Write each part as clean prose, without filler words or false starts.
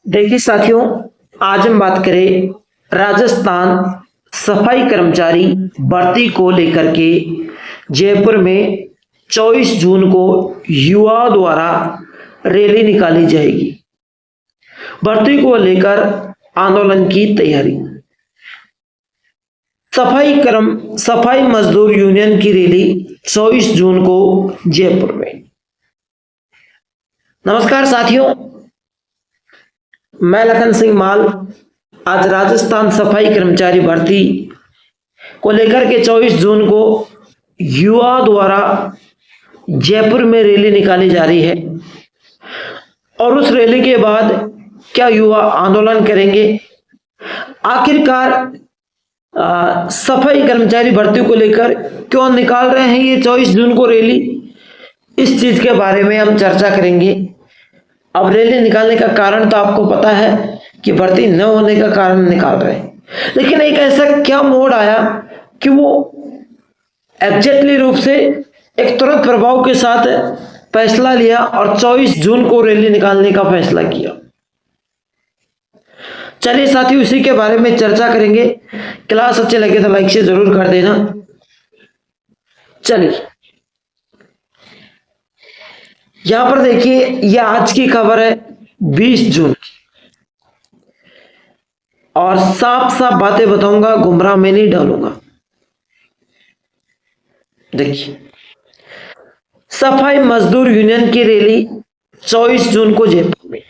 देखिए साथियों, आज हम बात करें राजस्थान सफाई कर्मचारी भर्ती को लेकर के। जयपुर में 24 जून को युवाओं द्वारा रैली निकाली जाएगी। भर्ती को लेकर आंदोलन की तैयारी। सफाई मजदूर यूनियन की रैली 24 जून को जयपुर में। नमस्कार साथियों, मैं लखन सिंह माल आज राजस्थान सफाई कर्मचारी भर्ती को लेकर के 24 जून को युवा द्वारा जयपुर में रैली निकाली जा रही है और उस रैली के बाद क्या युवा आंदोलन करेंगे, आखिरकार सफाई कर्मचारी भर्ती को लेकर क्यों निकाल रहे हैं ये 24 जून को रैली, इस चीज के बारे में हम चर्चा करेंगे। अब रैली निकालने का कारण तो आपको पता है कि भर्ती न होने का कारण निकाल रहे हैं, लेकिन एक ऐसा क्या मोड़ आया कि वो एग्जैक्टली रूप से एक तुरंत प्रभाव के साथ फैसला लिया और 24 जून को रैली निकालने का फैसला किया। चलिए साथियों, इसी के बारे में चर्चा करेंगे। क्लास अच्छे लगे तो लाइक से जरूर कर देना। चलिए यहां पर देखिए, यह आज की खबर है 20 जून की, और साफ साफ बातें बताऊंगा, गुमराह में नहीं डालूंगा। देखिए, सफाई मजदूर यूनियन की रैली 24 जून को जयपुर में।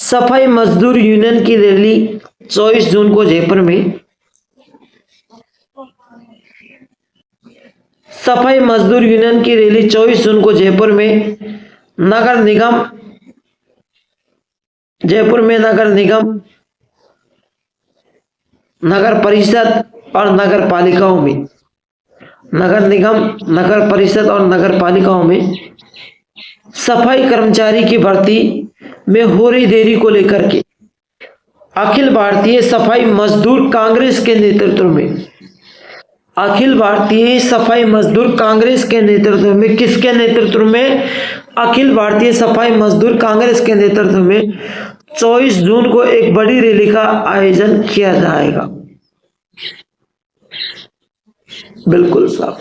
सफाई मजदूर यूनियन की रैली 24 जून को जयपुर में। सफाई मजदूर यूनियन की रैली 24 जून को जयपुर में। नगर निगम, जयपुर में नगर निगम, नगर परिषद और नगर पालिकाओं में, नगर निगम, नगर परिषद और नगर पालिकाओं में सफाई कर्मचारी की भर्ती में हो रही देरी को लेकर के अखिल भारतीय सफाई मजदूर कांग्रेस के नेतृत्व में, अखिल भारतीय सफाई मजदूर कांग्रेस के नेतृत्व में, किसके नेतृत्व में? अखिल भारतीय सफाई मजदूर कांग्रेस के नेतृत्व में 24 जून को एक बड़ी रैली का आयोजन किया जाएगा। बिल्कुल साहब।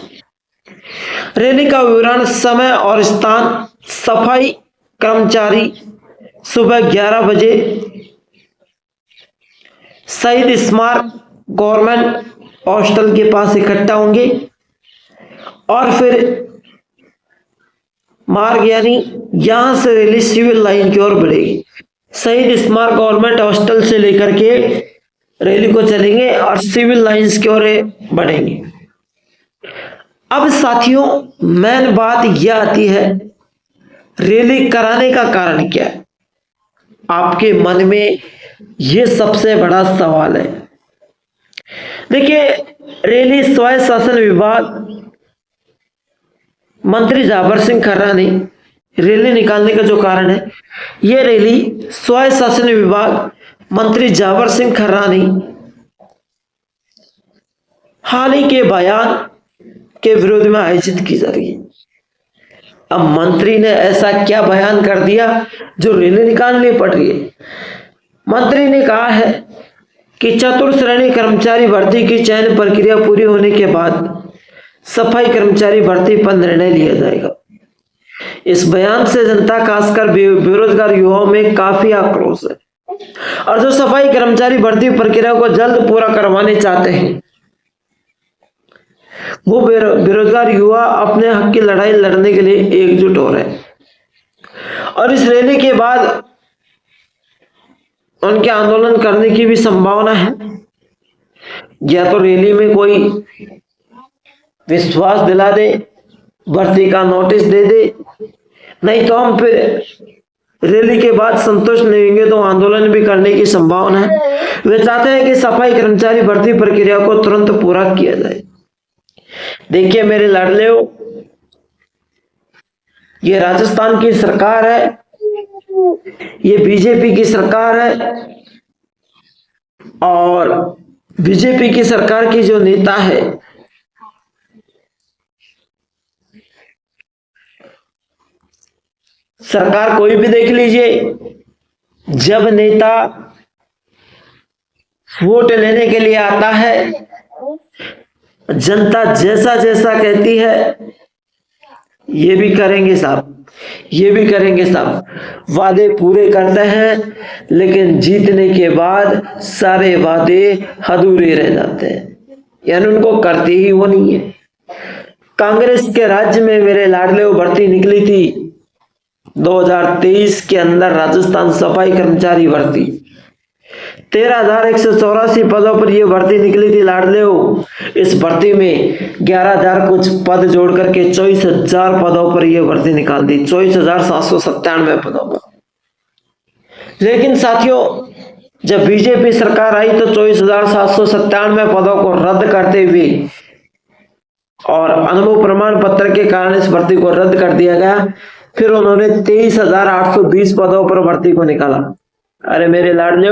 रैली का विवरण, समय और स्थान, सफाई कर्मचारी सुबह 11 बजे शहीद स्मारक गवर्नमेंट हॉस्टल के पास इकट्ठा होंगे और फिर मार्ग यानी यहां से रैली सिविल लाइन की ओर बढ़ेगी। शहीद स्मारक गवर्नमेंट हॉस्टल से लेकर के रैली को चलेंगे और सिविल लाइंस की ओर बढ़ेंगे। अब साथियों, मेन बात यह आती है, रैली कराने का कारण क्या है? आपके मन में यह सबसे बड़ा सवाल है। देखिए, रैली स्वायत्त शासन विभाग मंत्री जाबर सिंह खर्रा ने रैली निकालने का जो कारण है, यह रैली स्वायत्त शासन विभाग मंत्री जाबर सिंह खर्रा ने हाल ही के बयान के विरोध में आयोजित की जा रही है। अब मंत्री ने ऐसा क्या बयान कर दिया जो रैली निकालनी पड़ रही है? मंत्री ने कहा है कि चतुर्थ श्रेणी कर्मचारी भर्ती की चयन प्रक्रिया पूरी होने के बाद सफाई कर्मचारी भर्ती पर निर्णय लिया जाएगा। इस बयान से जनता, खासकर बेरोजगार युवाओं में काफी आक्रोश है और जो सफाई कर्मचारी भर्ती प्रक्रिया को जल्द पूरा करवाने चाहते हैं, वो बेरोजगार युवा अपने हक की लड़ाई लड़ने के लिए एकजुट हो रहे हैं और इस रैली के बाद उनके आंदोलन करने की भी संभावना है। या तो रैली में कोई विश्वास दिला दे, भर्ती का नोटिस दे दे, नहीं तो हम फिर रैली के बाद संतुष्ट नहीं होंगे तो आंदोलन भी करने की संभावना है। वे चाहते हैं कि सफाई कर्मचारी भर्ती प्रक्रिया को तुरंत पूरा किया जाए। देखिए मेरे लाडलेओ, ये राजस्थान की सरकार है, ये बीजेपी की सरकार है और बीजेपी की सरकार की जो नेता है, सरकार कोई भी देख लीजिए, जब नेता वोट लेने के लिए आता है, जनता जैसा जैसा कहती है ये भी करेंगे साहब, ये भी करेंगे साहब, वादे पूरे करते हैं, लेकिन जीतने के बाद सारे वादे अधूरे रह जाते हैं, यानी उनको करते ही वो नहीं है। कांग्रेस के राज्य में मेरे लाडले भर्ती निकली थी 2023 के अंदर, राजस्थान सफाई कर्मचारी भर्ती 13,184 पदों पर यह भर्ती निकली थी लाडले। इस भर्ती में 11,000 कुछ पद जोड़ करके 24,000 पदों पर यह भर्ती निकाल दी, 24,797 पदों पर। लेकिन साथियों, जब बीजेपी सरकार आई तो 24,797 पदों को रद्द करते हुए और अनुभव प्रमाण पत्र के कारण इस भर्ती को रद्द कर दिया गया। फिर उन्होंने 23,820 पदों पर भर्ती को निकाला। अरे मेरे लाडले,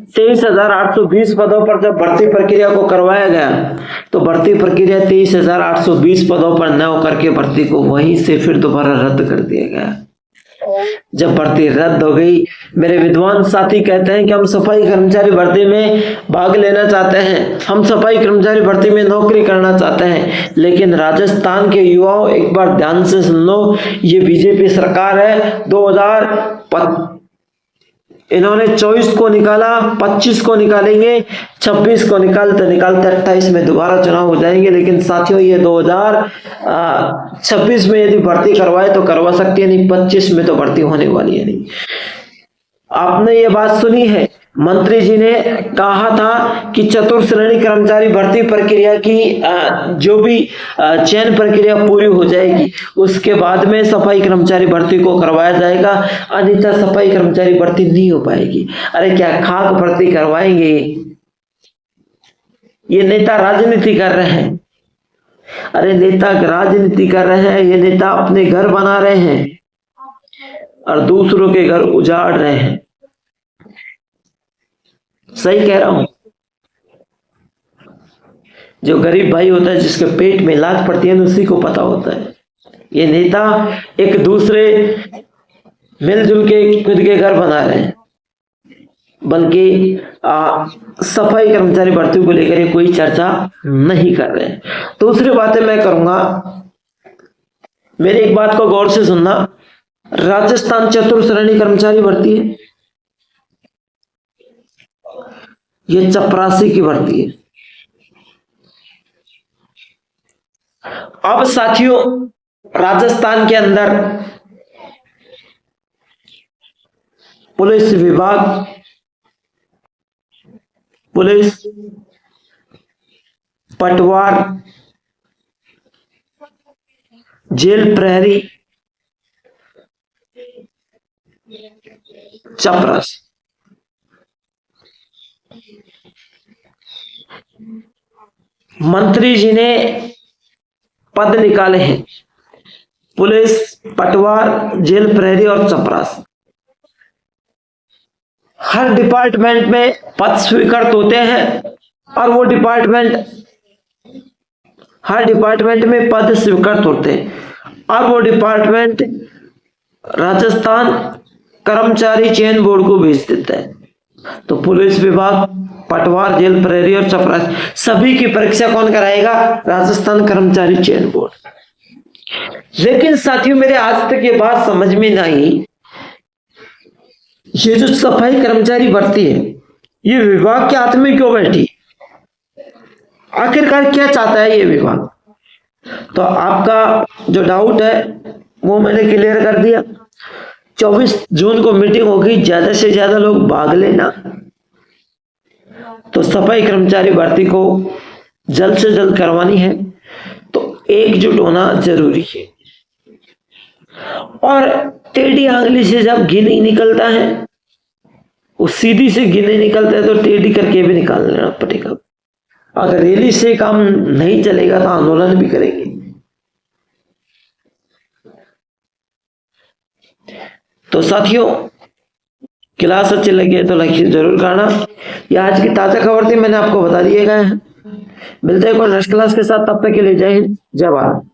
23,820 पदों पर जब भर्ती प्रक्रिया को करवाया गया तो भर्ती प्रक्रिया 23,820 पदों पर न होकर के भर्ती को वहीं से फिर दोबारा रद्द कर दिया गया। जब भर्ती रद्द हो गई, मेरे विद्वान साथी कहते हैं कि हम सफाई कर्मचारी भर्ती में भाग लेना चाहते हैं, हम सफाई कर्मचारी भर्ती में नौकरी करना चाहते हैं, लेकिन राजस्थान के युवाओं एक बार ध्यान से सुन लो, ये बीजेपी सरकार है। 2025 इन्होंने 24 को निकाला, 25 को निकालेंगे, 26 को निकालते निकालते 28 में दोबारा चुनाव हो जाएंगे। लेकिन साथियों, ये 2026 में यदि भर्ती करवाए तो करवा सकती है, नहीं 25 में तो भर्ती होने वाली है नहीं। आपने ये बात सुनी है, मंत्री जी ने कहा था कि चतुर्थ श्रेणी कर्मचारी भर्ती प्रक्रिया की जो भी चयन प्रक्रिया पूरी हो जाएगी उसके बाद में सफाई कर्मचारी भर्ती को करवाया जाएगा, अन्यथा सफाई कर्मचारी भर्ती नहीं हो पाएगी। अरे क्या खाक भर्ती करवाएंगे? ये नेता राजनीति कर रहे हैं। अरे नेता राजनीति कर रहे हैं, ये नेता अपने घर बना रहे हैं और दूसरों के घर उजाड़ रहे हैं। सही कह रहा हूं? जो गरीब भाई होता है, जिसके पेट में लात पड़ती है, उसी को पता होता है। ये नेता एक दूसरे मिलजुल के खुद के घर बना रहे हैं, बल्कि सफाई कर्मचारी भर्ती को लेकर कोई चर्चा नहीं कर रहे हैं। दूसरी बातें मैं करूंगा, मेरी एक बात को गौर से सुनना। राजस्थान चतुर्थ श्रेणी कर्मचारी भर्ती है, ये चपरासी की भर्ती है। अब साथियों, राजस्थान के अंदर पुलिस विभाग, पुलिस, पटवार, जेल प्रहरी, चपरासी, मंत्री जी ने पद निकाले हैं, पुलिस, पटवार, जेल प्रहरी और चपरासी। हर डिपार्टमेंट में पद स्वीकृत होते हैं और वो डिपार्टमेंट, हर डिपार्टमेंट में पद स्वीकृत होते हैं और वो डिपार्टमेंट राजस्थान कर्मचारी चयन बोर्ड को भेज देता है। तो पुलिस विभाग, पटवार, जेल प्रहरी और चपरासी, सभी की परीक्षा कौन कराएगा? राजस्थान कर्मचारी चयन बोर्ड। लेकिन साथियों, मेरे आज तक ये बात समझ में नहीं आई, ये जो सफाई कर्मचारी भर्ती है, ये विभाग के हाथ में क्यों बैठी? आखिरकार क्या चाहता है ये विभाग? तो आपका जो डाउट है वो मैंने क्लियर कर दिया। 24 जून को मीटिंग होगी, ज्यादा से ज्यादा लोग भाग लेना। तो सफाई कर्मचारी भर्ती को जल्द से जल्द करवानी है तो एकजुट होना जरूरी है। और टेढ़ी आंगली से जब घी नहीं निकलता है, वो सीधी से घी नहीं निकलता है, तो टेढ़ी करके भी निकाल लेना पड़ेगा। अगर रैली से काम नहीं चलेगा तो आंदोलन भी करेंगे। तो साथियों, क्लास अच्छी लगी है तो लाइक जरूर करना। ये आज की ताजा खबर थी, मैंने आपको बता दिए गए हैं। मिलते हैं कोई नेक्स्ट क्लास के साथ, तब तक के लिए जय हिंद, जय भारत।